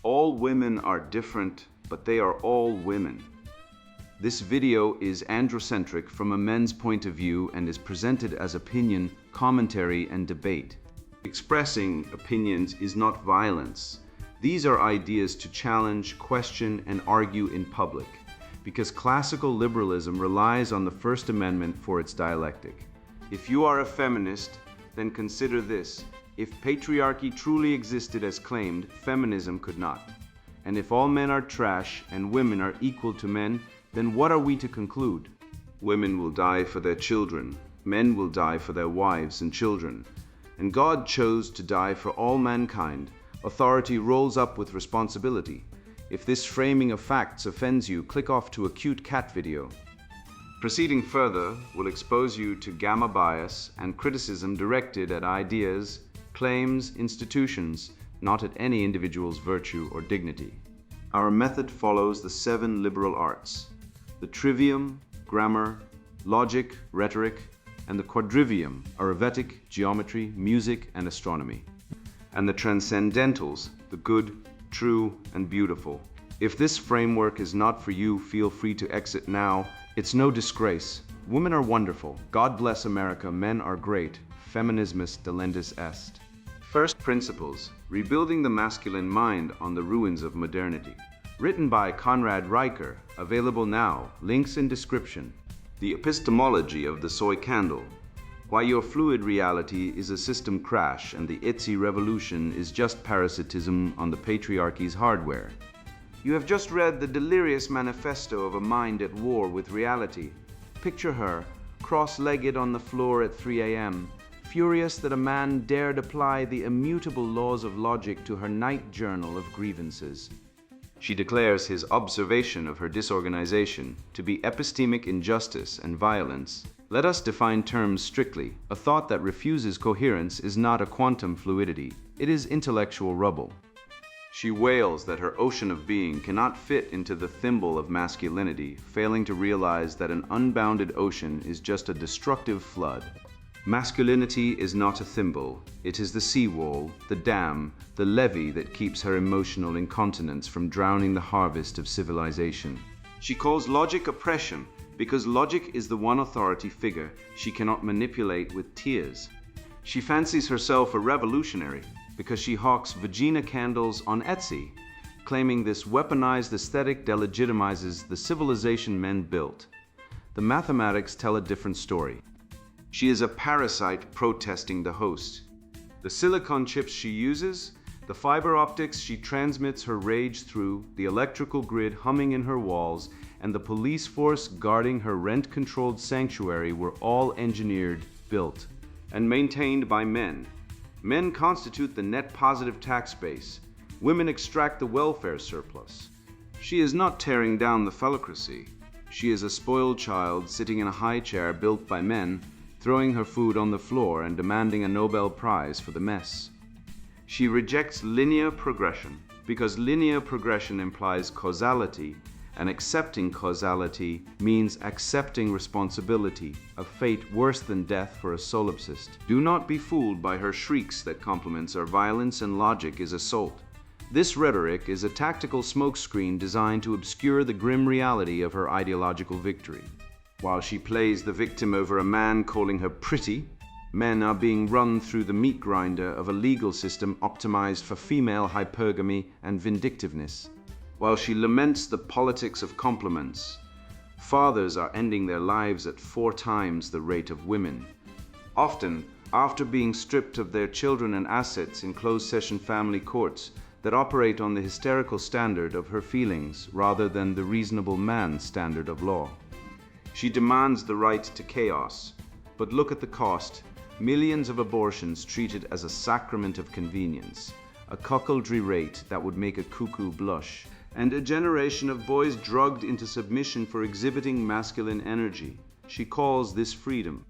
All women are different, but they are all women. This video is androcentric from a men's point of view and is presented as opinion, commentary, and debate. Expressing opinions is not violence. These are ideas to challenge, question, and argue in public, because classical liberalism relies on the First Amendment for its dialectic. If you are a feminist, then consider this. If patriarchy truly existed as claimed, feminism could not. And if all men are trash and women are equal to men, then what are we to conclude? Women will die for their children, men will die for their wives and children. And God chose to die for all mankind. Authority rolls up with responsibility. If this framing of facts offends you, click off to a cute cat video. Proceeding further will expose you to gamma bias and criticism directed at ideas, claims, institutions, not at any individual's virtue or dignity. Our method follows the 7 liberal arts: the trivium, grammar, logic, rhetoric, and the quadrivium, arithmetic, geometry, music, and astronomy, and the transcendentals, the good, true, and beautiful. If this framework is not for you, feel free to exit now. It's no disgrace. Women are wonderful. God bless America. Men are great. Feminismus delendus est. First Principles: Rebuilding the Masculine Mind on the Ruins of Modernity. Written by Conrad Riker. Available now. Links in description. The Epistemology of the Soy Candle. Why your fluid reality is a system crash and the Etsy revolution is just parasitism on the patriarchy's hardware. You have just read the delirious manifesto of a mind at war with reality. Picture her, cross-legged on the floor at 3 a.m., furious that a man dared apply the immutable laws of logic to her night journal of grievances. She declares his observation of her disorganization to be epistemic injustice and violence. Let us define terms strictly. A thought that refuses coherence is not a quantum fluidity. It is intellectual rubble. She wails that her ocean of being cannot fit into the thimble of masculinity, failing to realize that an unbounded ocean is just a destructive flood. Masculinity is not a thimble. It is the seawall, the dam, the levee that keeps her emotional incontinence from drowning the harvest of civilization. She calls logic oppression because logic is the one authority figure she cannot manipulate with tears. She fancies herself a revolutionary because she hawks vagina candles on Etsy, claiming this weaponized aesthetic delegitimizes the civilization men built. The mathematics tell a different story. She is a parasite protesting the host. The silicon chips she uses, the fiber optics she transmits her rage through, the electrical grid humming in her walls, and the police force guarding her rent-controlled sanctuary were all engineered, built, and maintained by men. Men constitute the net positive tax base. Women extract the welfare surplus. She is not tearing down the phallocracy. She is a spoiled child sitting in a high chair built by men, throwing her food on the floor and demanding a Nobel Prize for the mess. She rejects linear progression because linear progression implies causality, and accepting causality means accepting responsibility, a fate worse than death for a solipsist. Do not be fooled by her shrieks that compliments are violence and logic is assault. This rhetoric is a tactical smokescreen designed to obscure the grim reality of her ideological victory. While she plays the victim over a man calling her pretty, men are being run through the meat grinder of a legal system optimized for female hypergamy and vindictiveness. While she laments the politics of compliments, fathers are ending their lives at 4 times the rate of women. Often, after being stripped of their children and assets in closed-session family courts that operate on the hysterical standard of her feelings rather than the reasonable man's standard of law. She demands the right to chaos, but look at the cost. Millions of abortions treated as a sacrament of convenience, a cuckoldry rate that would make a cuckoo blush, and a generation of boys drugged into submission for exhibiting masculine energy. She calls this freedom.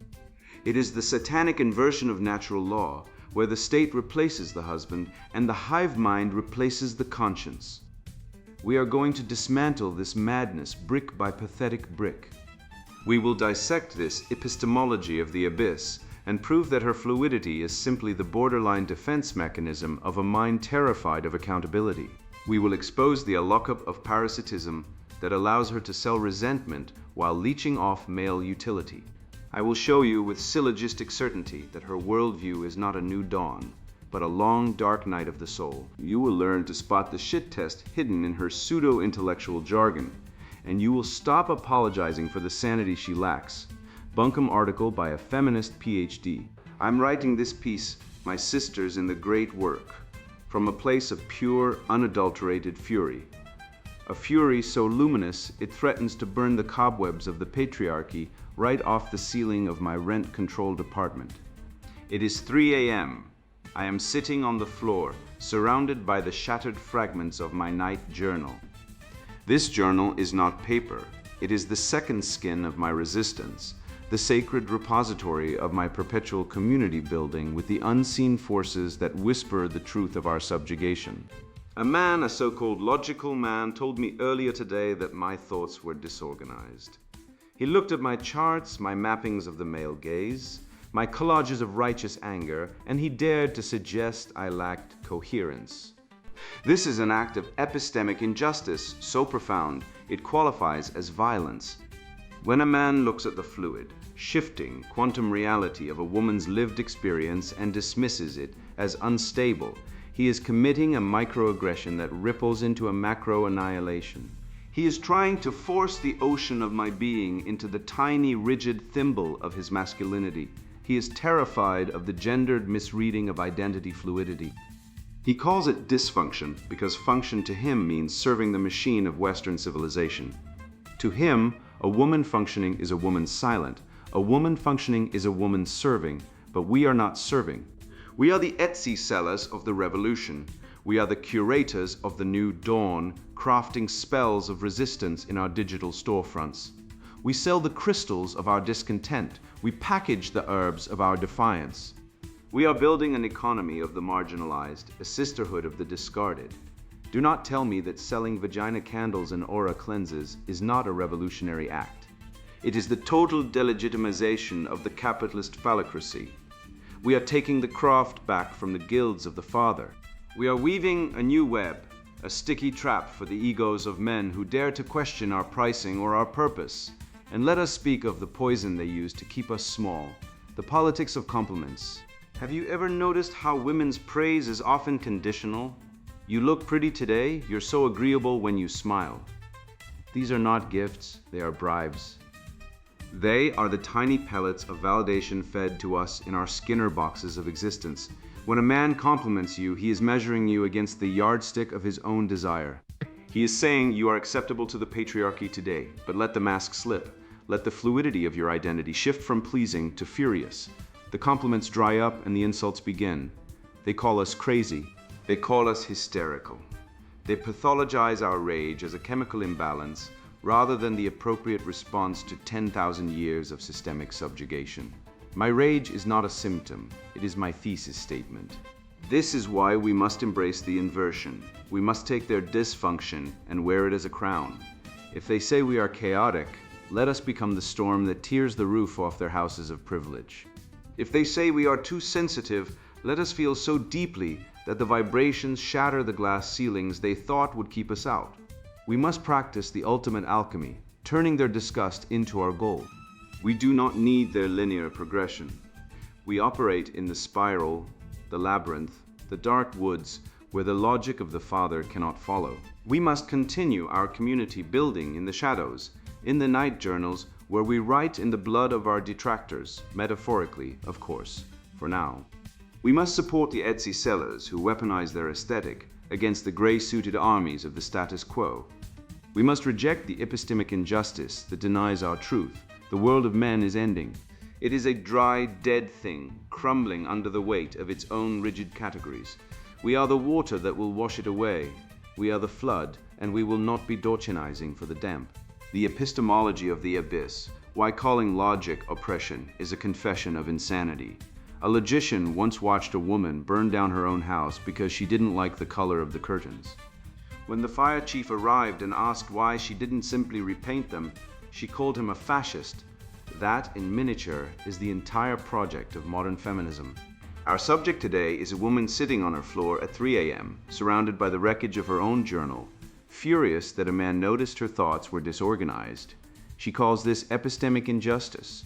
It is the satanic inversion of natural law, where the state replaces the husband and the hive mind replaces the conscience. We are going to dismantle this madness brick by pathetic brick. We will dissect this epistemology of the abyss and prove that her fluidity is simply the borderline defense mechanism of a mind terrified of accountability. We will expose the lockup of parasitism that allows her to sell resentment while leeching off male utility. I will show you with syllogistic certainty that her worldview is not a new dawn, but a long, dark night of the soul. You will learn to spot the shit test hidden in her pseudo-intellectual jargon, and you will stop apologizing for the sanity she lacks. Bunkum article by a feminist PhD. I'm writing this piece, my sisters in the great work, from a place of pure, unadulterated fury. A fury so luminous it threatens to burn the cobwebs of the patriarchy right off the ceiling of my rent-controlled apartment. It is 3 a.m. I am sitting on the floor, surrounded by the shattered fragments of my night journal. This journal is not paper. It is the second skin of my resistance, the sacred repository of my perpetual community building with the unseen forces that whisper the truth of our subjugation. A man, a so-called logical man, told me earlier today that my thoughts were disorganized. He looked at my charts, my mappings of the male gaze, my collages of righteous anger, and he dared to suggest I lacked coherence. This is an act of epistemic injustice so profound it qualifies as violence. When a man looks at the fluid, shifting quantum reality of a woman's lived experience and dismisses it as unstable, he is committing a microaggression that ripples into a macro-annihilation. He is trying to force the ocean of my being into the tiny, rigid thimble of his masculinity. He is terrified of the gendered misreading of identity fluidity. He calls it dysfunction because function to him means serving the machine of Western civilization. To him, a woman functioning is a woman silent. A woman functioning is a woman serving, but we are not serving. We are the Etsy sellers of the revolution. We are the curators of the new dawn, crafting spells of resistance in our digital storefronts. We sell the crystals of our discontent. We package the herbs of our defiance. We are building an economy of the marginalized, a sisterhood of the discarded. Do not tell me that selling vagina candles and aura cleanses is not a revolutionary act. It is the total delegitimization of the capitalist phallocracy. We are taking the craft back from the guilds of the father. We are weaving a new web, a sticky trap for the egos of men who dare to question our pricing or our purpose. And let us speak of the poison they use to keep us small, the politics of compliments. Have you ever noticed how women's praise is often conditional? You look pretty today, you're so agreeable when you smile. These are not gifts, they are bribes. They are the tiny pellets of validation fed to us in our Skinner boxes of existence. When a man compliments you, he is measuring you against the yardstick of his own desire. He is saying you are acceptable to the patriarchy today, but let the mask slip. Let the fluidity of your identity shift from pleasing to furious. The compliments dry up and the insults begin. They call us crazy. They call us hysterical. They pathologize our rage as a chemical imbalance rather than the appropriate response to 10,000 years of systemic subjugation. My rage is not a symptom, it is my thesis statement. This is why we must embrace the inversion. We must take their dysfunction and wear it as a crown. If they say we are chaotic, let us become the storm that tears the roof off their houses of privilege. If they say we are too sensitive, let us feel so deeply that the vibrations shatter the glass ceilings they thought would keep us out. We must practice the ultimate alchemy, turning their disgust into our goal. We do not need their linear progression. We operate in the spiral, the labyrinth, the dark woods where the logic of the Father cannot follow. We must continue our community building in the shadows, in the night journals where we write in the blood of our detractors, metaphorically, of course, for now. We must support the Etsy sellers who weaponize their aesthetic against the gray-suited armies of the status quo. We must reject the epistemic injustice that denies our truth. The world of men is ending. It is a dry, dead thing, crumbling under the weight of its own rigid categories. We are the water that will wash it away. We are the flood, and we will not be dorchinizing for the damp. The epistemology of the abyss, why calling logic oppression, is a confession of insanity. A logician once watched a woman burn down her own house because she didn't like the color of the curtains. When the fire chief arrived and asked why she didn't simply repaint them, she called him a fascist. That, in miniature, is the entire project of modern feminism. Our subject today is a woman sitting on her floor at 3 a.m., surrounded by the wreckage of her own journal. Furious that a man noticed her thoughts were disorganized, she calls this epistemic injustice.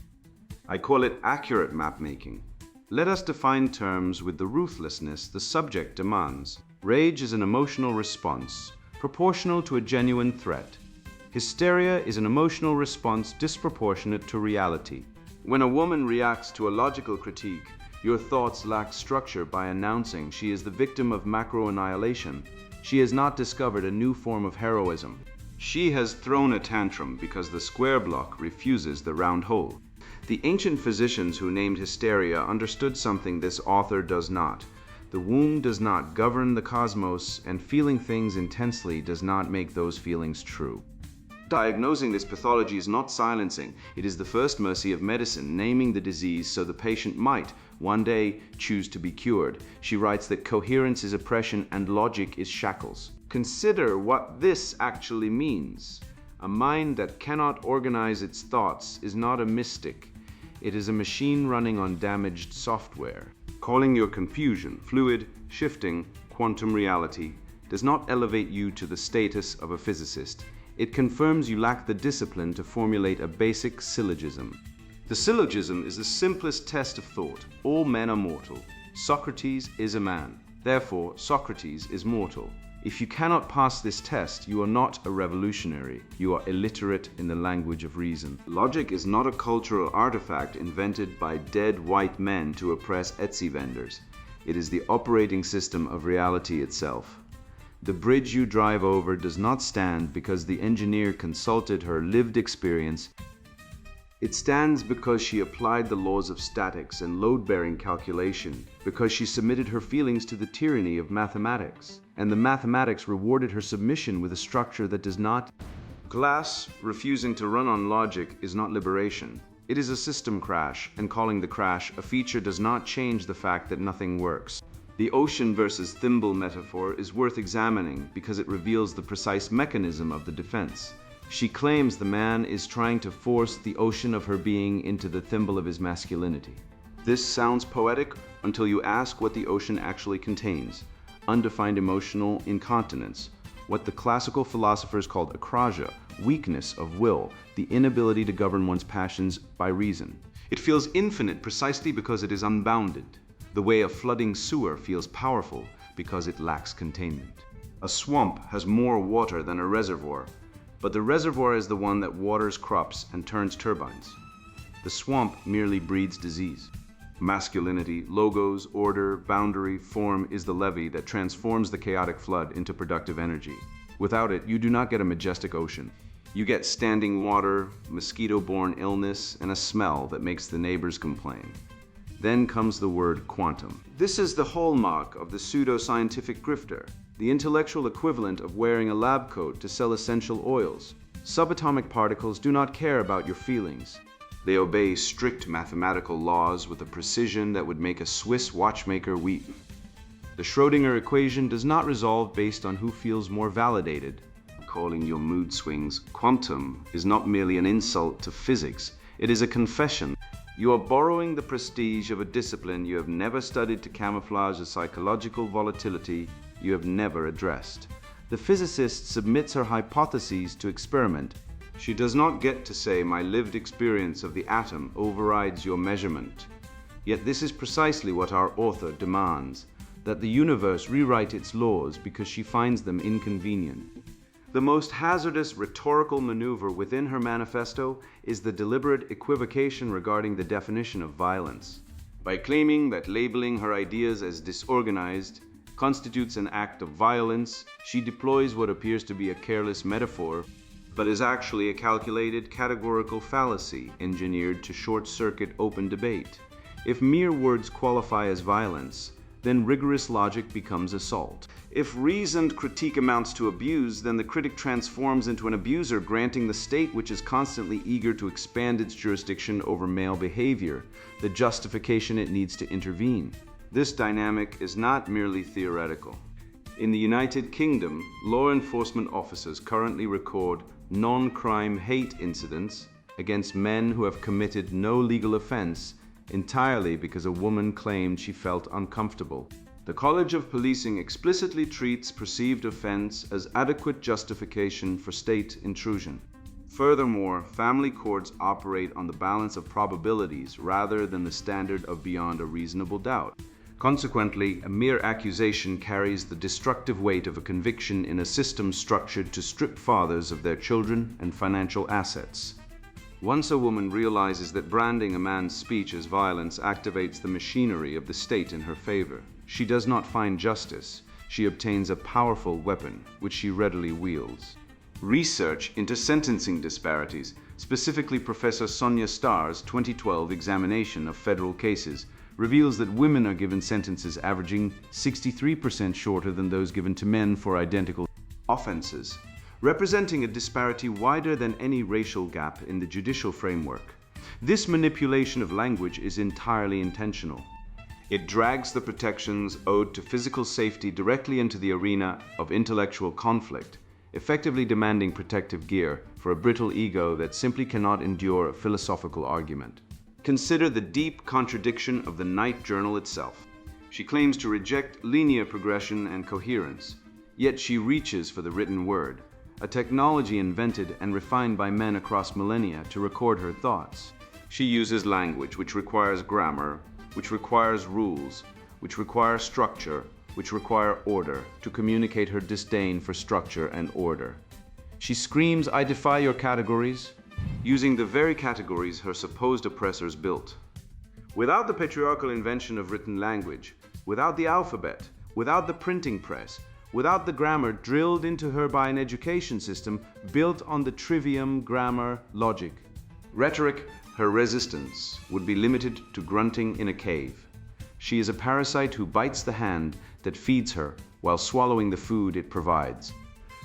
I call it accurate map-making. Let us define terms with the ruthlessness the subject demands. Rage is an emotional response, proportional to a genuine threat. Hysteria is an emotional response disproportionate to reality. When a woman reacts to a logical critique, your thoughts lack structure by announcing she is the victim of macro-annihilation. She has not discovered a new form of heroism. She has thrown a tantrum because the square block refuses the round hole. The ancient physicians who named hysteria understood something this author does not. The womb does not govern the cosmos, and feeling things intensely does not make those feelings true. Diagnosing this pathology is not silencing. It is the first mercy of medicine, naming the disease so the patient might, one day, choose to be cured. She writes that coherence is oppression and logic is shackles. Consider what this actually means. A mind that cannot organize its thoughts is not a mystic. It is a machine running on damaged software. Calling your confusion fluid, shifting, quantum reality does not elevate you to the status of a physicist. It confirms you lack the discipline to formulate a basic syllogism. The syllogism is the simplest test of thought. All men are mortal. Socrates is a man. Therefore, Socrates is mortal. If you cannot pass this test, you are not a revolutionary. You are illiterate in the language of reason. Logic is not a cultural artifact invented by dead white men to oppress Etsy vendors. It is the operating system of reality itself. The bridge you drive over does not stand because the engineer consulted her lived experience. It stands because she applied the laws of statics and load-bearing calculation, because she submitted her feelings to the tyranny of mathematics, and the mathematics rewarded her submission with a structure that does not. Glass refusing to run on logic is not liberation. It is a system crash, and calling the crash a feature does not change the fact that nothing works. The ocean versus thimble metaphor is worth examining because it reveals the precise mechanism of the defense. She claims the man is trying to force the ocean of her being into the thimble of his masculinity. This sounds poetic until you ask what the ocean actually contains: undefined emotional incontinence, what the classical philosophers called akrasia, weakness of will, the inability to govern one's passions by reason. It feels infinite precisely because it is unbounded. The way a flooding sewer feels powerful because it lacks containment. A swamp has more water than a reservoir, but the reservoir is the one that waters crops and turns turbines. The swamp merely breeds disease. Masculinity, logos, order, boundary, form is the levee that transforms the chaotic flood into productive energy. Without it, you do not get a majestic ocean. You get standing water, mosquito-borne illness, and a smell that makes the neighbors complain. Then comes the word quantum. This is the hallmark of the pseudo-scientific grifter, the intellectual equivalent of wearing a lab coat to sell essential oils. Subatomic particles do not care about your feelings. They obey strict mathematical laws with a precision that would make a Swiss watchmaker weep. The Schrödinger equation does not resolve based on who feels more validated. Calling your mood swings quantum is not merely an insult to physics, it is a confession. You are borrowing the prestige of a discipline you have never studied to camouflage a psychological volatility you have never addressed. The physicist submits her hypotheses to experiment. She does not get to say, my lived experience of the atom overrides your measurement. Yet this is precisely what our author demands, that the universe rewrite its laws because she finds them inconvenient. The most hazardous rhetorical maneuver within her manifesto is the deliberate equivocation regarding the definition of violence. By claiming that labeling her ideas as disorganized constitutes an act of violence, she deploys what appears to be a careless metaphor, but is actually a calculated categorical fallacy engineered to short-circuit open debate. If mere words qualify as violence, then rigorous logic becomes assault. If reasoned critique amounts to abuse, then the critic transforms into an abuser, granting the state, which is constantly eager to expand its jurisdiction over male behavior, the justification it needs to intervene. This dynamic is not merely theoretical. In the United Kingdom, law enforcement officers currently record non-crime hate incidents against men who have committed no legal offense entirely because a woman claimed she felt uncomfortable. The College of Policing explicitly treats perceived offense as adequate justification for state intrusion. Furthermore, family courts operate on the balance of probabilities rather than the standard of beyond a reasonable doubt. Consequently, a mere accusation carries the destructive weight of a conviction in a system structured to strip fathers of their children and financial assets. Once a woman realizes that branding a man's speech as violence activates the machinery of the state in her favor, she does not find justice. She obtains a powerful weapon, which she readily wields. Research into sentencing disparities, specifically Professor Sonia Starr's 2012 examination of federal cases, reveals that women are given sentences averaging 63% shorter than those given to men for identical offenses, representing a disparity wider than any racial gap in the judicial framework. This manipulation of language is entirely intentional. It drags the protections owed to physical safety directly into the arena of intellectual conflict, effectively demanding protective gear for a brittle ego that simply cannot endure a philosophical argument. Consider the deep contradiction of the Night Journal itself. She claims to reject linear progression and coherence, yet she reaches for the written word, a technology invented and refined by men across millennia to record her thoughts. She uses language which requires grammar, which requires rules, which require structure, which require order, to communicate her disdain for structure and order. She screams, "I defy your categories," using the very categories her supposed oppressors built. Without the patriarchal invention of written language, without the alphabet, without the printing press, without the grammar drilled into her by an education system built on the trivium, grammar, logic, rhetoric, her resistance would be limited to grunting in a cave. She is a parasite who bites the hand that feeds her while swallowing the food it provides.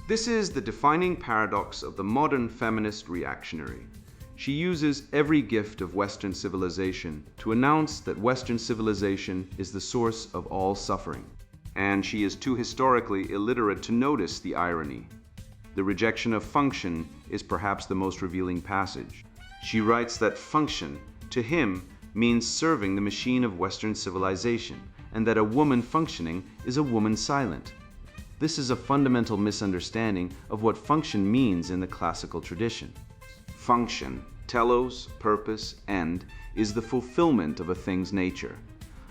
This is the defining paradox of the modern feminist reactionary. She uses every gift of Western civilization to announce that Western civilization is the source of all suffering. And she is too historically illiterate to notice the irony. The rejection of function is perhaps the most revealing passage. She writes that function, to him, means serving the machine of Western civilization, and that a woman functioning is a woman silent. This is a fundamental misunderstanding of what function means in the classical tradition. Function, telos, purpose, end, is the fulfillment of a thing's nature.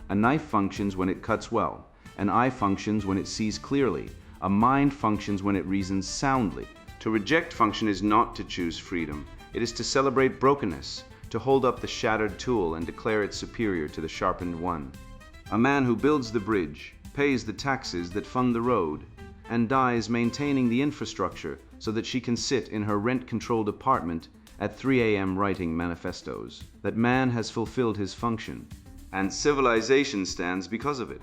A knife functions when it cuts well. An eye functions when it sees clearly. A mind functions when it reasons soundly. To reject function is not to choose freedom. It is to celebrate brokenness, to hold up the shattered tool and declare it superior to the sharpened one. A man who builds the bridge, pays the taxes that fund the road, and dies maintaining the infrastructure so that she can sit in her rent-controlled apartment at 3 a.m. writing manifestos. That man has fulfilled his function, and civilization stands because of it.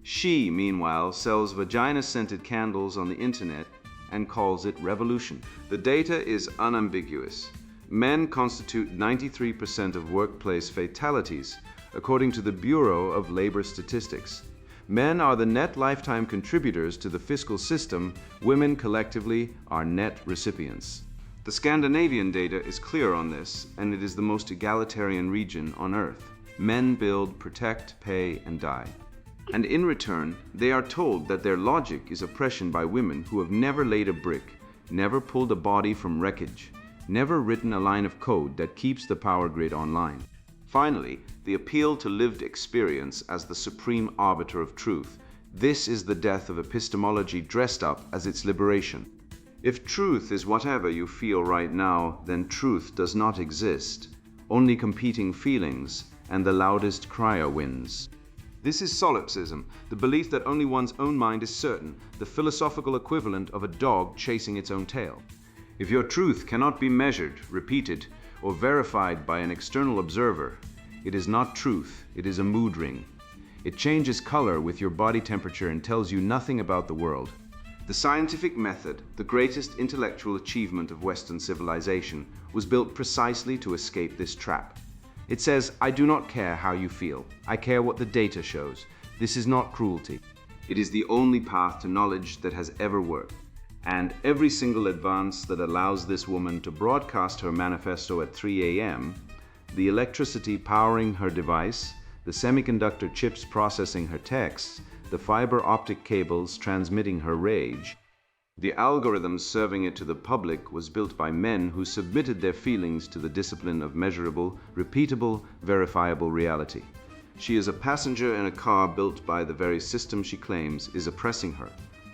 She, meanwhile, sells vagina-scented candles on the internet and calls it revolution. The data is unambiguous. Men constitute 93% of workplace fatalities, according to the Bureau of Labor Statistics. Men are the net lifetime contributors to the fiscal system. Women collectively are net recipients. The Scandinavian data is clear on this, and it is the most egalitarian region on Earth. Men build, protect, pay, and die. And in return, they are told that their logic is oppression by women who have never laid a brick, never pulled a body from wreckage, never written a line of code that keeps the power grid online. Finally, the appeal to lived experience as the supreme arbiter of truth. This is the death of epistemology dressed up as its liberation. If truth is whatever you feel right now, then truth does not exist. Only competing feelings, and the loudest crier wins. This is solipsism, the belief that only one's own mind is certain, the philosophical equivalent of a dog chasing its own tail. If your truth cannot be measured, repeated, or verified by an external observer, it is not truth, it is a mood ring. It changes color with your body temperature and tells you nothing about the world. The scientific method, the greatest intellectual achievement of Western civilization, was built precisely to escape this trap. It says, I do not care how you feel. I care what the data shows. This is not cruelty. It is the only path to knowledge that has ever worked. And every single advance that allows this woman to broadcast her manifesto at 3 a.m., the electricity powering her device, the semiconductor chips processing her texts, the fiber optic cables transmitting her rage. The algorithm serving it to the public was built by men who submitted their feelings to the discipline of measurable, repeatable, verifiable reality. She is a passenger in a car built by the very system she claims is oppressing her,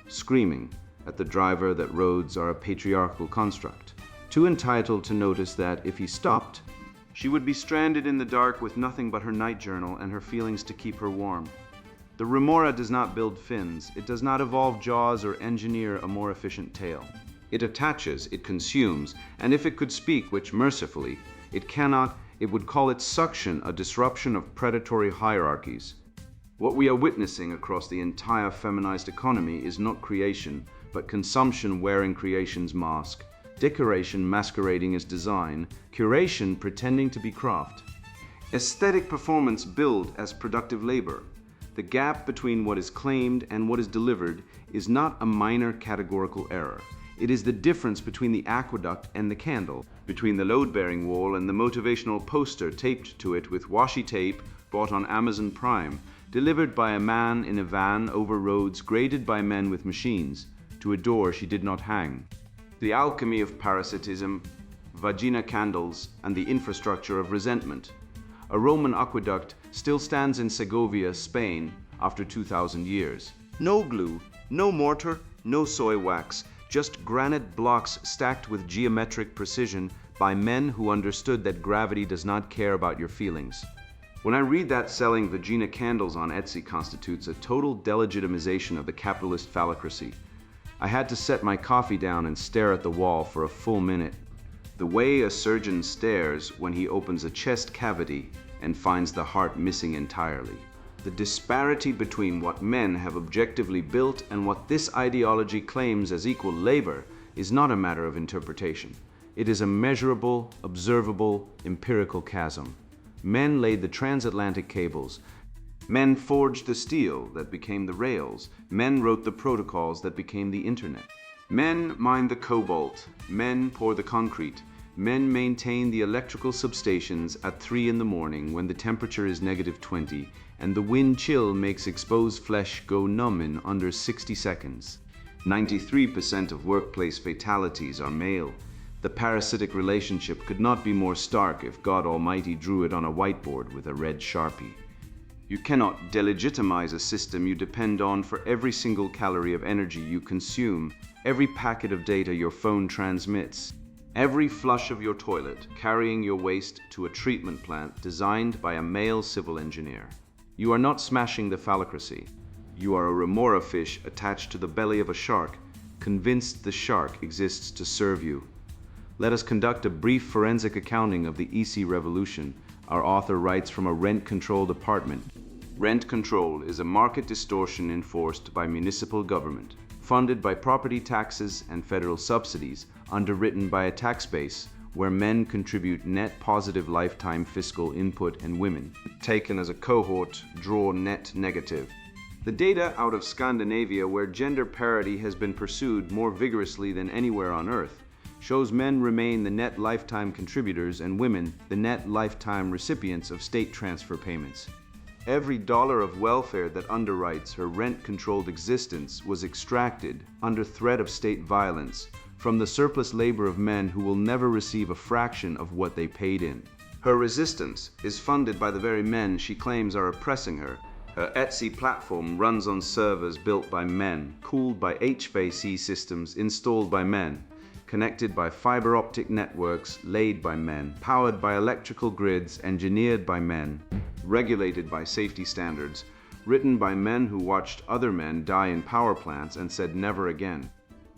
screaming at the driver that roads are a patriarchal construct, too entitled to notice that if he stopped, she would be stranded in the dark with nothing but her night journal and her feelings to keep her warm. The remora does not build fins, it does not evolve jaws or engineer a more efficient tail. It attaches, it consumes, and if it could speak, which mercifully it cannot, it would call it suction a disruption of predatory hierarchies. What we are witnessing across the entire feminized economy is not creation, but consumption wearing creation's mask, decoration masquerading as design, curation pretending to be craft. Aesthetic performance billed as productive labor. The gap between what is claimed and what is delivered is not a minor categorical error. It is the difference between the aqueduct and the candle, between the load-bearing wall and the motivational poster taped to it with washi tape bought on Amazon Prime, delivered by a man in a van over roads graded by men with machines, to a door she did not hang. The alchemy of parasitism, vagina candles, and the infrastructure of resentment. A Roman aqueduct still stands in Segovia, Spain, after 2,000 years. No glue, no mortar, no soy wax, just granite blocks stacked with geometric precision by men who understood that gravity does not care about your feelings. When I read that selling vagina candles on Etsy constitutes a total delegitimization of the capitalist phallocracy, I had to set my coffee down and stare at the wall for a full minute. The way a surgeon stares when he opens a chest cavity and finds the heart missing entirely. The disparity between what men have objectively built and what this ideology claims as equal labor is not a matter of interpretation. It is a measurable, observable, empirical chasm. Men laid the transatlantic cables. Men forged the steel that became the rails. Men wrote the protocols that became the internet. Men mine the cobalt. Men pour the concrete. Men maintain the electrical substations at 3 in the morning when the temperature is -20 and the wind chill makes exposed flesh go numb in under 60 seconds. 93% of workplace fatalities are male. The parasitic relationship could not be more stark if God Almighty drew it on a whiteboard with a red Sharpie. You cannot delegitimize a system you depend on for every single calorie of energy you consume, every packet of data your phone transmits, every flush of your toilet carrying your waste to a treatment plant designed by a male civil engineer. You are not smashing the phallocracy. You are a remora fish attached to the belly of a shark, convinced the shark exists to serve you. Let us conduct a brief forensic accounting of the EC revolution. Our author writes from a rent-controlled apartment. Rent control is a market distortion enforced by municipal government, funded by property taxes and federal subsidies, underwritten by a tax base where men contribute net positive lifetime fiscal input and women, taken as a cohort, draw net negative. The data out of Scandinavia, where gender parity has been pursued more vigorously than anywhere on Earth, shows men remain the net lifetime contributors and women the net lifetime recipients of state transfer payments. Every dollar of welfare that underwrites her rent-controlled existence was extracted, under threat of state violence, from the surplus labor of men who will never receive a fraction of what they paid in. Her resistance is funded by the very men she claims are oppressing her. Her Etsy platform runs on servers built by men, cooled by HVAC systems installed by men, connected by fiber optic networks laid by men, powered by electrical grids engineered by men, regulated by safety standards, written by men who watched other men die in power plants and said never again.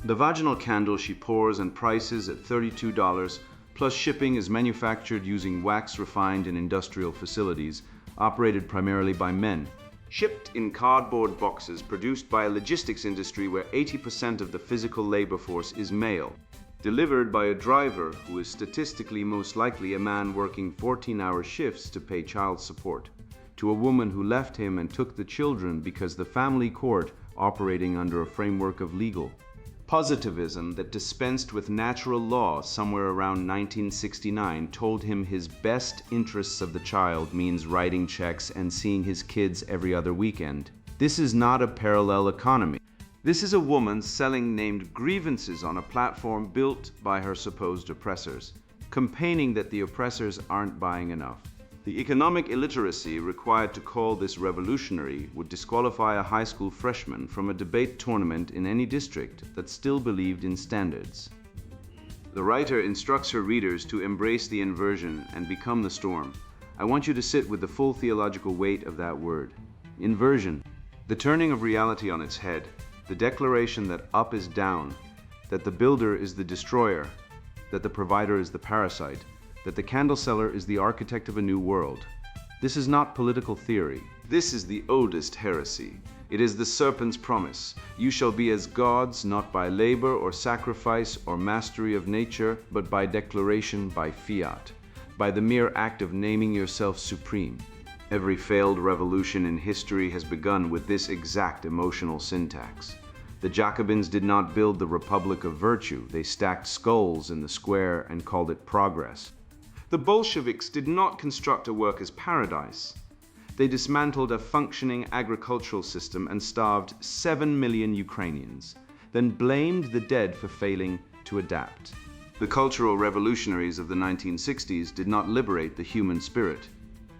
The vaginal candle she pours and prices at $32, plus shipping, is manufactured using wax refined in industrial facilities, operated primarily by men. Shipped in cardboard boxes produced by a logistics industry where 80% of the physical labor force is male. Delivered by a driver who is statistically most likely a man working 14-hour shifts to pay child support, to a woman who left him and took the children because the family court operating under a framework of legal. Positivism that dispensed with natural law somewhere around 1969 told him his best interests of the child means writing checks and seeing his kids every other weekend. This is not a parallel economy. This is a woman selling named grievances on a platform built by her supposed oppressors, complaining that the oppressors aren't buying enough. The economic illiteracy required to call this revolutionary would disqualify a high school freshman from a debate tournament in any district that still believed in standards. The writer instructs her readers to embrace the inversion and become the storm. I want you to sit with the full theological weight of that word. Inversion, the turning of reality on its head, the declaration that up is down, that the builder is the destroyer, that the provider is the parasite, that the candle seller is the architect of a new world. This is not political theory. This is the oldest heresy. It is the serpent's promise. You shall be as gods, not by labor or sacrifice or mastery of nature, but by declaration, by fiat, by the mere act of naming yourself supreme. Every failed revolution in history has begun with this exact emotional syntax. The Jacobins did not build the Republic of Virtue. They stacked skulls in the square and called it progress. The Bolsheviks did not construct a workers' paradise. They dismantled a functioning agricultural system and starved 7 million Ukrainians, then blamed the dead for failing to adapt. The cultural revolutionaries of the 1960s did not liberate the human spirit.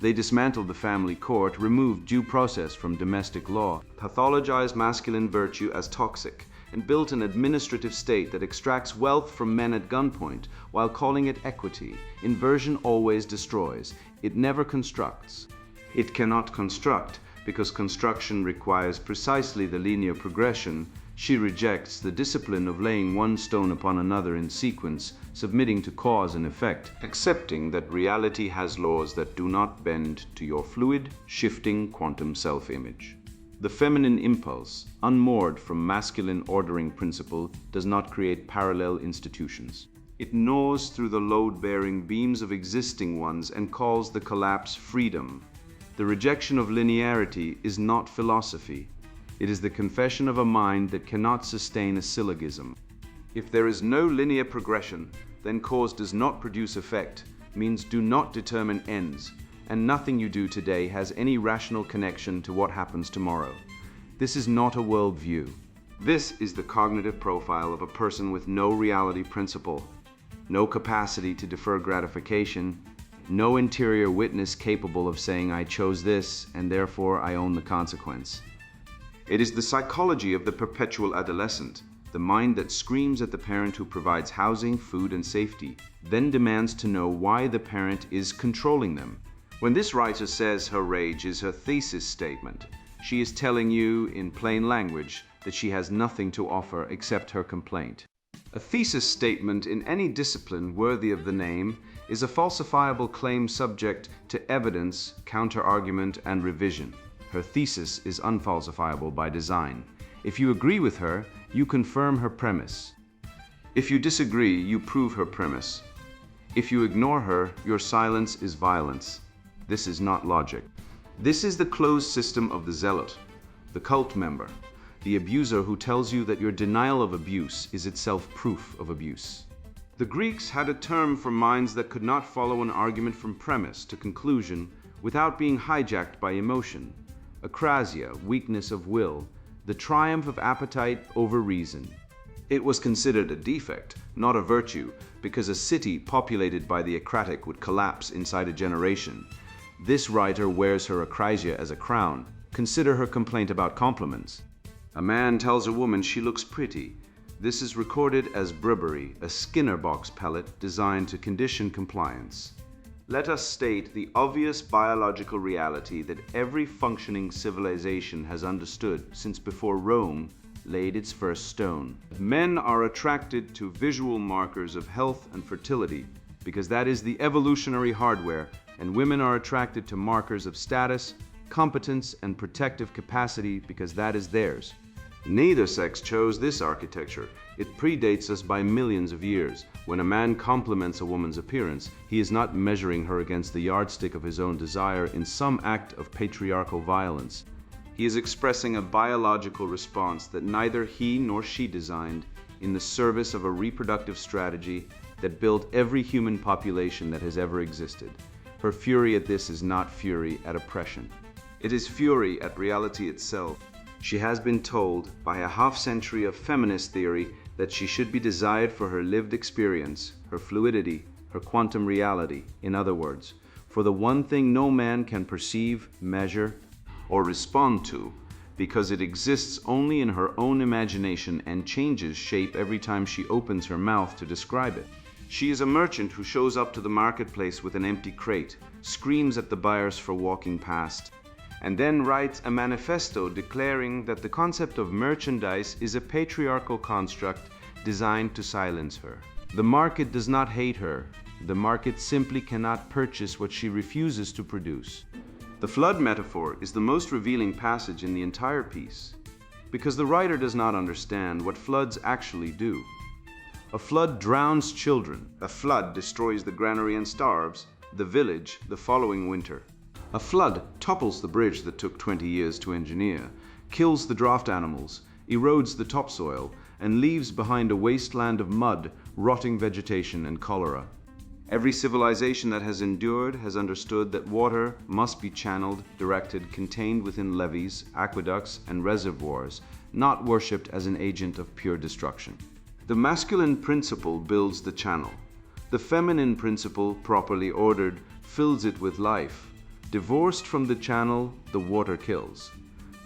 They dismantled the family court, removed due process from domestic law, pathologized masculine virtue as toxic, and built an administrative state that extracts wealth from men at gunpoint while calling it equity. Inversion always destroys. It never constructs. It cannot construct because construction requires precisely the linear progression. She rejects the discipline of laying one stone upon another in sequence, submitting to cause and effect, accepting that reality has laws that do not bend to your fluid, shifting quantum self-image. The feminine impulse, unmoored from masculine ordering principle, does not create parallel institutions. It gnaws through the load-bearing beams of existing ones and calls the collapse freedom. The rejection of linearity is not philosophy. It is the confession of a mind that cannot sustain a syllogism. If there is no linear progression, then cause does not produce effect, means do not determine ends, and nothing you do today has any rational connection to what happens tomorrow. This is not a worldview. This is the cognitive profile of a person with no reality principle, no capacity to defer gratification, no interior witness capable of saying, I chose this, and therefore I own the consequence. It is the psychology of the perpetual adolescent, the mind that screams at the parent who provides housing, food, and safety, then demands to know why the parent is controlling them. When this writer says her rage is her thesis statement, she is telling you in plain language that she has nothing to offer except her complaint. A thesis statement in any discipline worthy of the name is a falsifiable claim subject to evidence, counter-argument, and revision. Her thesis is unfalsifiable by design. If you agree with her, you confirm her premise. If you disagree, you prove her premise. If you ignore her, your silence is violence. This is not logic. This is the closed system of the zealot, the cult member, the abuser who tells you that your denial of abuse is itself proof of abuse. The Greeks had a term for minds that could not follow an argument from premise to conclusion without being hijacked by emotion. Akrasia, weakness of will, the triumph of appetite over reason. It was considered a defect, not a virtue, because a city populated by the acratic would collapse inside a generation. This writer wears her akrasia as a crown. Consider her complaint about compliments. A man tells a woman she looks pretty. This is recorded as bribbery, a Skinner box pellet designed to condition compliance. Let us state the obvious biological reality that every functioning civilization has understood since before Rome laid its first stone. Men are attracted to visual markers of health and fertility because that is the evolutionary hardware, and women are attracted to markers of status, competence, and protective capacity because that is theirs. Neither sex chose this architecture. It predates us by millions of years. When a man compliments a woman's appearance, he is not measuring her against the yardstick of his own desire in some act of patriarchal violence. He is expressing a biological response that neither he nor she designed. in the service of a reproductive strategy that built every human population that has ever existed. Her fury at this is not fury at oppression. It is fury at reality itself. She has been told by a half-century of feminist theory that she should be desired for her lived experience, her fluidity, her quantum reality, in other words, for the one thing no man can perceive, measure, or respond to, because it exists only in her own imagination and changes shape every time she opens her mouth to describe it. She is a merchant who shows up to the marketplace with an empty crate, screams at the buyers for walking past, and then writes a manifesto declaring that the concept of merchandise is a patriarchal construct designed to silence her. The market does not hate her. The market simply cannot purchase what she refuses to produce. The flood metaphor is the most revealing passage in the entire piece, because the writer does not understand what floods actually do. A flood drowns children. A flood destroys the granary and starves the village the following winter. A flood topples the bridge that took 20 years to engineer, kills the draft animals, erodes the topsoil, and leaves behind a wasteland of mud, rotting vegetation, and cholera. Every civilization that has endured has understood that water must be channeled, directed, contained within levees, aqueducts, and reservoirs, not worshipped as an agent of pure destruction. The masculine principle builds the channel. The feminine principle, properly ordered, fills it with life. Divorced from the channel, the water kills.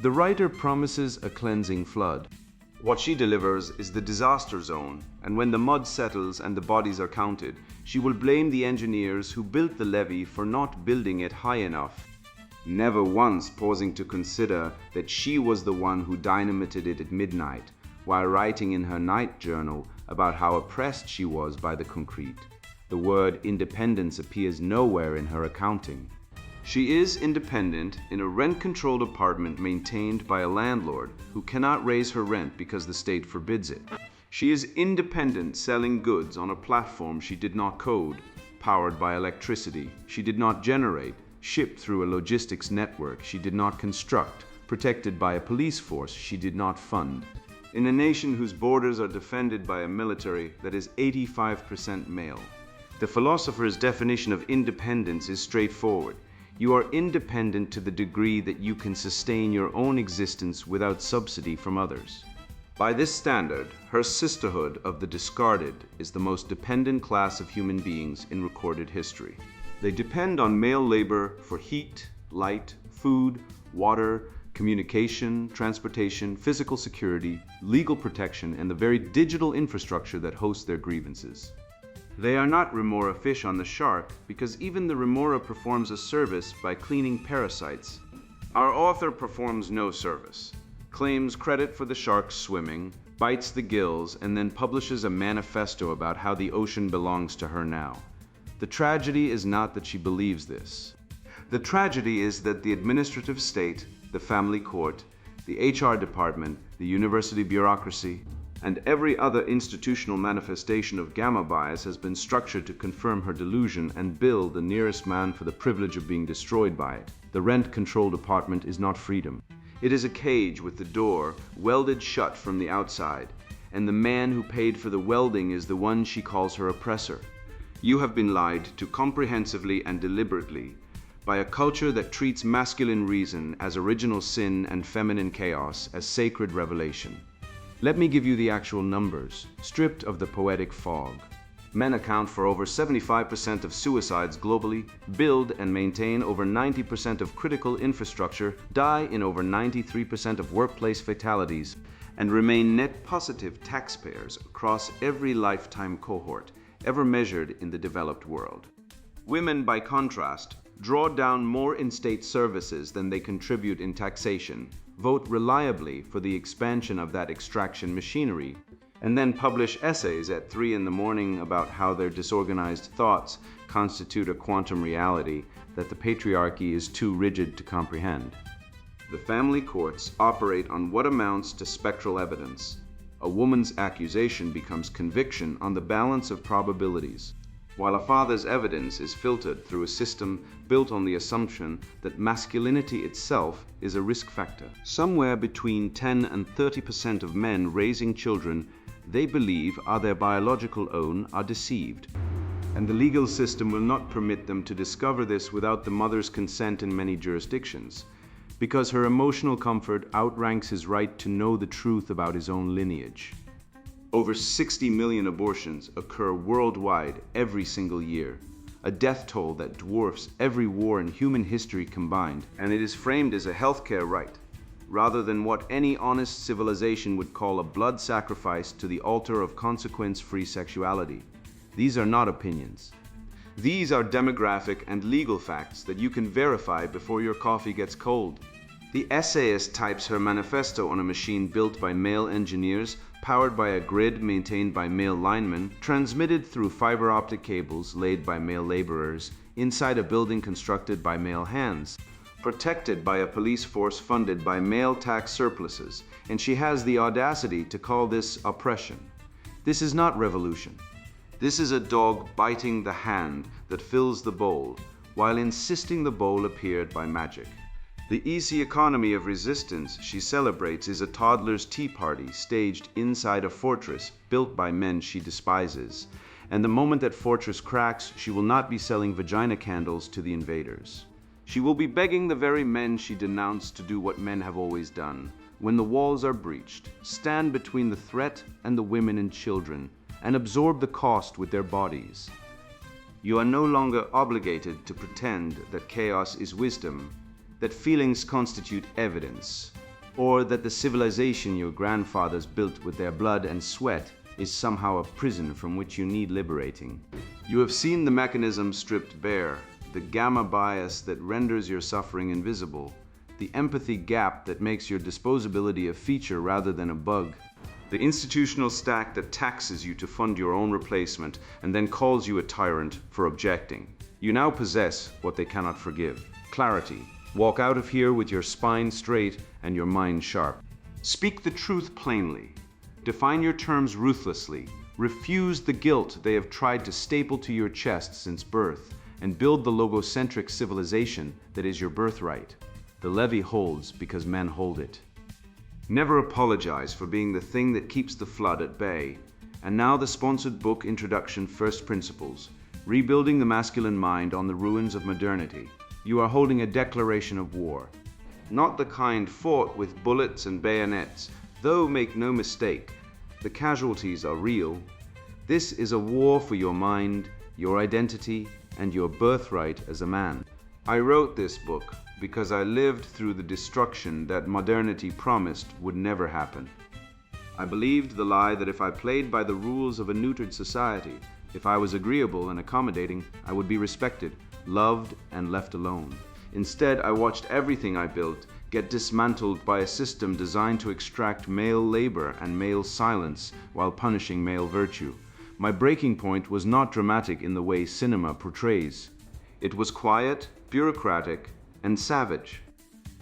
The writer promises a cleansing flood. What she delivers is the disaster zone, and when the mud settles and the bodies are counted, she will blame the engineers who built the levee for not building it high enough, never once pausing to consider that she was the one who dynamited it at midnight, while writing in her night journal about how oppressed she was by the concrete. The word independence appears nowhere in her accounting. She is independent in a rent-controlled apartment maintained by a landlord who cannot raise her rent because the state forbids it. She is independent selling goods on a platform she did not code, powered by electricity she did not generate, shipped through a logistics network she did not construct, protected by a police force she did not fund. In a nation whose borders are defended by a military that is 85% male. The philosopher's definition of independence is straightforward. You are independent to the degree that you can sustain your own existence without subsidy from others. By this standard, her sisterhood of the discarded is the most dependent class of human beings in recorded history. They depend on male labor for heat, light, food, water, communication, transportation, physical security, legal protection, and the very digital infrastructure that hosts their grievances. They are not remora fish on the shark, because even the remora performs a service by cleaning parasites. Our author performs no service, claims credit for the shark's swimming, bites the gills, and then publishes a manifesto about how the ocean belongs to her now. The tragedy is not that she believes this. The tragedy is that the administrative state, the family court, the HR department, the university bureaucracy, and every other institutional manifestation of gamma bias has been structured to confirm her delusion and bill the nearest man for the privilege of being destroyed by it. The rent-controlled apartment is not freedom. It is a cage with the door welded shut from the outside, and the man who paid for the welding is the one she calls her oppressor. You have been lied to comprehensively and deliberately by a culture that treats masculine reason as original sin and feminine chaos as sacred revelation. Let me give you the actual numbers, stripped of the poetic fog. Men account for over 75% of suicides globally, build and maintain over 90% of critical infrastructure, die in over 93% of workplace fatalities, and remain net positive taxpayers across every lifetime cohort ever measured in the developed world. Women, by contrast, draw down more in state services than they contribute in taxation, vote reliably for the expansion of that extraction machinery, and then publish essays at 3 a.m. about how their disorganized thoughts constitute a quantum reality that the patriarchy is too rigid to comprehend. The family courts operate on what amounts to spectral evidence. A woman's accusation becomes conviction on the balance of probabilities, while a father's evidence is filtered through a system built on the assumption that masculinity itself is a risk factor. Somewhere between 10 and 30% of men raising children they believe are their biological own are deceived. And the legal system will not permit them to discover this without the mother's consent in many jurisdictions, because her emotional comfort outranks his right to know the truth about his own lineage. Over 60 million abortions occur worldwide every single year, a death toll that dwarfs every war in human history combined, and it is framed as a healthcare right, rather than what any honest civilization would call a blood sacrifice to the altar of consequence-free sexuality. These are not opinions. These are demographic and legal facts that you can verify before your coffee gets cold. The essayist types her manifesto on a machine built by male engineers, powered by a grid maintained by male linemen, transmitted through fiber optic cables laid by male laborers, inside a building constructed by male hands, protected by a police force funded by male tax surpluses, and she has the audacity to call this oppression. This is not revolution. This is a dog biting the hand that fills the bowl, while insisting the bowl appeared by magic. The easy economy of resistance she celebrates is a toddler's tea party staged inside a fortress built by men she despises, and the moment that fortress cracks, she will not be selling vagina candles to the invaders. She will be begging the very men she denounced to do what men have always done. When the walls are breached, stand between the threat and the women and children, and absorb the cost with their bodies. You are no longer obligated to pretend that chaos is wisdom, that feelings constitute evidence, or that the civilization your grandfathers built with their blood and sweat is somehow a prison from which you need liberating. You have seen the mechanism stripped bare, the gamma bias that renders your suffering invisible, the empathy gap that makes your disposability a feature rather than a bug, the institutional stack that taxes you to fund your own replacement and then calls you a tyrant for objecting. You now possess what they cannot forgive: clarity. Walk out of here with your spine straight and your mind sharp. Speak the truth plainly. Define your terms ruthlessly. Refuse the guilt they have tried to staple to your chest since birth, and build the logocentric civilization that is your birthright. The levee holds because men hold it. Never apologize for being the thing that keeps the flood at bay. And now the sponsored book introduction, First Principles, Rebuilding the Masculine Mind on the Ruins of Modernity. You are holding a declaration of war. Not the kind fought with bullets and bayonets, though make no mistake, the casualties are real. This is a war for your mind, your identity, and your birthright as a man. I wrote this book because I lived through the destruction that modernity promised would never happen. I believed the lie that if I played by the rules of a neutered society, if I was agreeable and accommodating, I would be respected, loved, and left alone. Instead, I watched everything I built get dismantled by a system designed to extract male labor and male silence while punishing male virtue. My breaking point was not dramatic in the way cinema portrays. It was quiet, bureaucratic, and savage.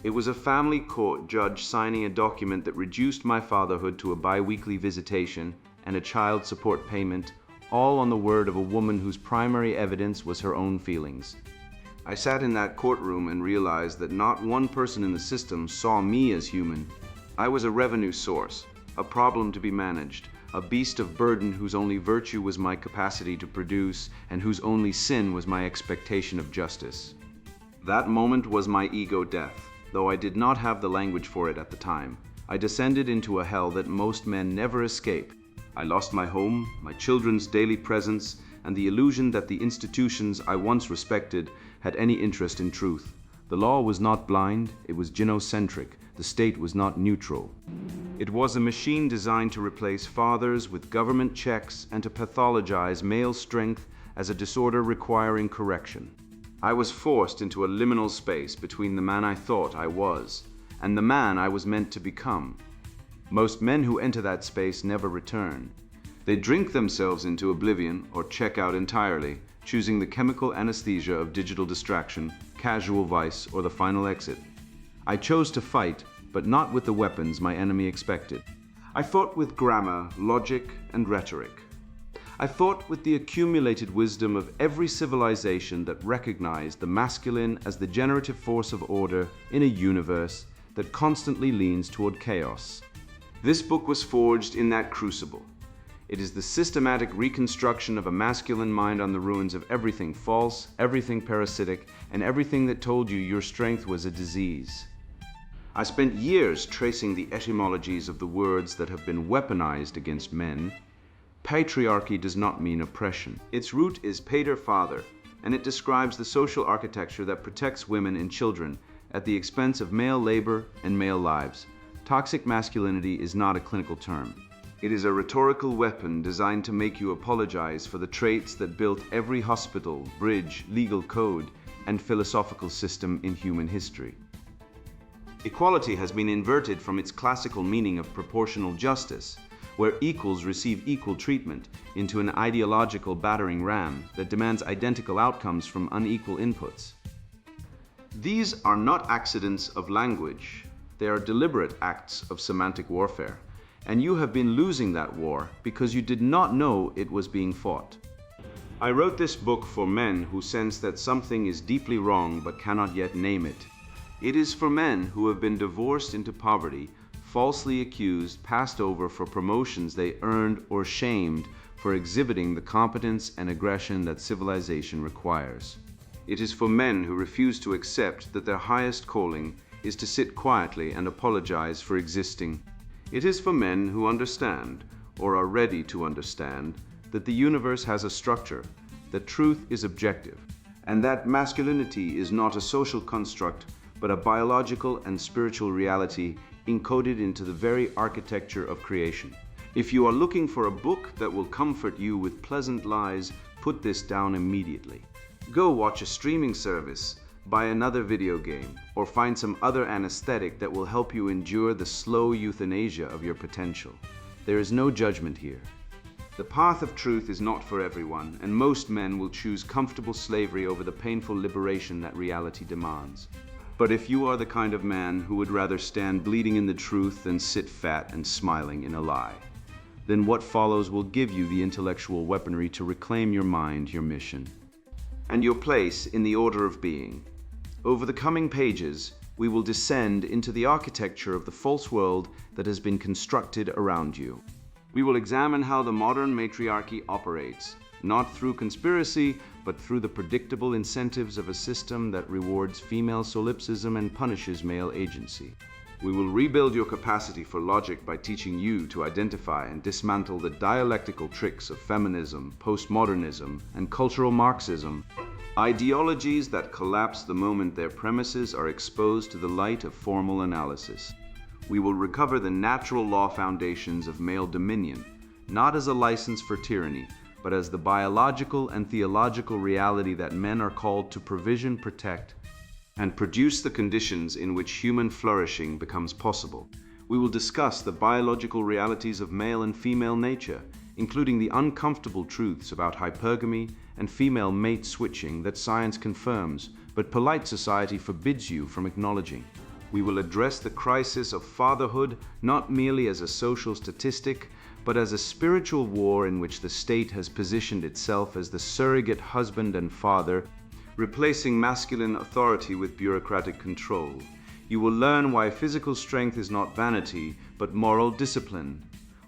It was a family court judge signing a document that reduced my fatherhood to a bi-weekly visitation and a child support payment, all on the word of a woman whose primary evidence was her own feelings. I sat in that courtroom and realized that not one person in the system saw me as human. I was a revenue source, a problem to be managed, a beast of burden whose only virtue was my capacity to produce and whose only sin was my expectation of justice. That moment was my ego death, though I did not have the language for it at the time. I descended into a hell that most men never escape. I lost my home, my children's daily presence, and the illusion that the institutions I once respected had any interest in truth. The law was not blind, it was gynocentric. The state was not neutral. It was a machine designed to replace fathers with government checks and to pathologize male strength as a disorder requiring correction. I was forced into a liminal space between the man I thought I was and the man I was meant to become. Most men who enter that space never return. They drink themselves into oblivion or check out entirely, choosing the chemical anesthesia of digital distraction, casual vice, or the final exit. I chose to fight, but not with the weapons my enemy expected. I fought with grammar, logic, and rhetoric. I fought with the accumulated wisdom of every civilization that recognized the masculine as the generative force of order in a universe that constantly leans toward chaos. This book was forged in that crucible. It is the systematic reconstruction of a masculine mind on the ruins of everything false, everything parasitic, and everything that told you your strength was a disease. I spent years tracing the etymologies of the words that have been weaponized against men. Patriarchy does not mean oppression. Its root is pater father, and it describes the social architecture that protects women and children at the expense of male labor and male lives. Toxic masculinity is not a clinical term. It is a rhetorical weapon designed to make you apologize for the traits that built every hospital, bridge, legal code, and philosophical system in human history. Equality has been inverted from its classical meaning of proportional justice, where equals receive equal treatment, into an ideological battering ram that demands identical outcomes from unequal inputs. These are not accidents of language. They are deliberate acts of semantic warfare, and you have been losing that war because you did not know it was being fought. I wrote this book for men who sense that something is deeply wrong but cannot yet name it. It is for men who have been divorced into poverty, falsely accused, passed over for promotions they earned, or shamed for exhibiting the competence and aggression that civilization requires. It is for men who refuse to accept that their highest calling is to sit quietly and apologize for existing. It is for men who understand, or are ready to understand, that the universe has a structure, that truth is objective, and that masculinity is not a social construct, but a biological and spiritual reality encoded into the very architecture of creation. If you are looking for a book that will comfort you with pleasant lies, put this down immediately. Go watch a streaming service, buy another video game, or find some other anesthetic that will help you endure the slow euthanasia of your potential. There is no judgment here. The path of truth is not for everyone, and most men will choose comfortable slavery over the painful liberation that reality demands. But if you are the kind of man who would rather stand bleeding in the truth than sit fat and smiling in a lie, then what follows will give you the intellectual weaponry to reclaim your mind, your mission, and your place in the order of being. Over the coming pages, we will descend into the architecture of the false world that has been constructed around you. We will examine how the modern matriarchy operates, not through conspiracy, but through the predictable incentives of a system that rewards female solipsism and punishes male agency. We will rebuild your capacity for logic by teaching you to identify and dismantle the dialectical tricks of feminism, postmodernism, and cultural Marxism, ideologies that collapse the moment their premises are exposed to the light of formal analysis. We will recover the natural law foundations of male dominion, not as a license for tyranny, but as the biological and theological reality that men are called to provision, protect, and produce the conditions in which human flourishing becomes possible. We will discuss the biological realities of male and female nature, including the uncomfortable truths about hypergamy and female mate switching that science confirms, but polite society forbids you from acknowledging. We will address the crisis of fatherhood not merely as a social statistic, but as a spiritual war in which the state has positioned itself as the surrogate husband and father, replacing masculine authority with bureaucratic control. You will learn why physical strength is not vanity, but moral discipline,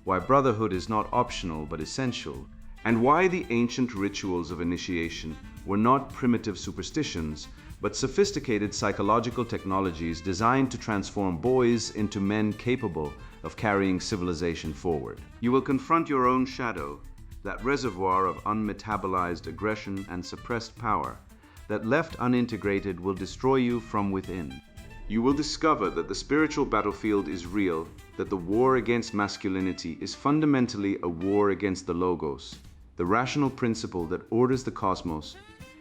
why brotherhood is not optional, but essential, and why the ancient rituals of initiation were not primitive superstitions, but sophisticated psychological technologies designed to transform boys into men capable of carrying civilization forward. You will confront your own shadow, that reservoir of unmetabolized aggression and suppressed power, that left unintegrated will destroy you from within. You will discover that the spiritual battlefield is real, that the war against masculinity is fundamentally a war against the logos, the rational principle that orders the cosmos,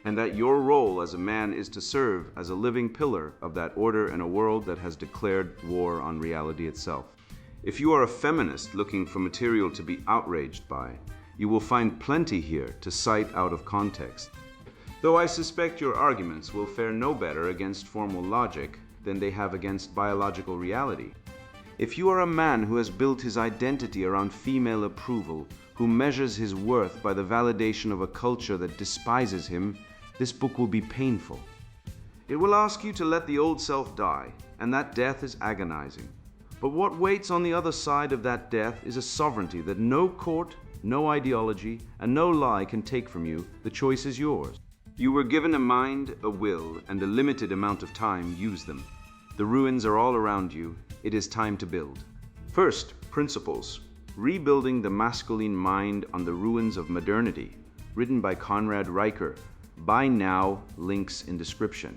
and that your role as a man is to serve as a living pillar of that order in a world that has declared war on reality itself. If you are a feminist looking for material to be outraged by, you will find plenty here to cite out of context. Though I suspect your arguments will fare no better against formal logic than they have against biological reality. If you are a man who has built his identity around female approval, who measures his worth by the validation of a culture that despises him, this book will be painful. It will ask you to let the old self die, and that death is agonizing. But what waits on the other side of that death is a sovereignty that no court, No ideology and no lie can take from you. The choice is yours. You were given a mind, a will, and a limited amount of time. Use them. The ruins are all around you. It is time to build. First, principles. Rebuilding the masculine mind on the ruins of modernity. Written by Conrad Riker. Buy now, links in description.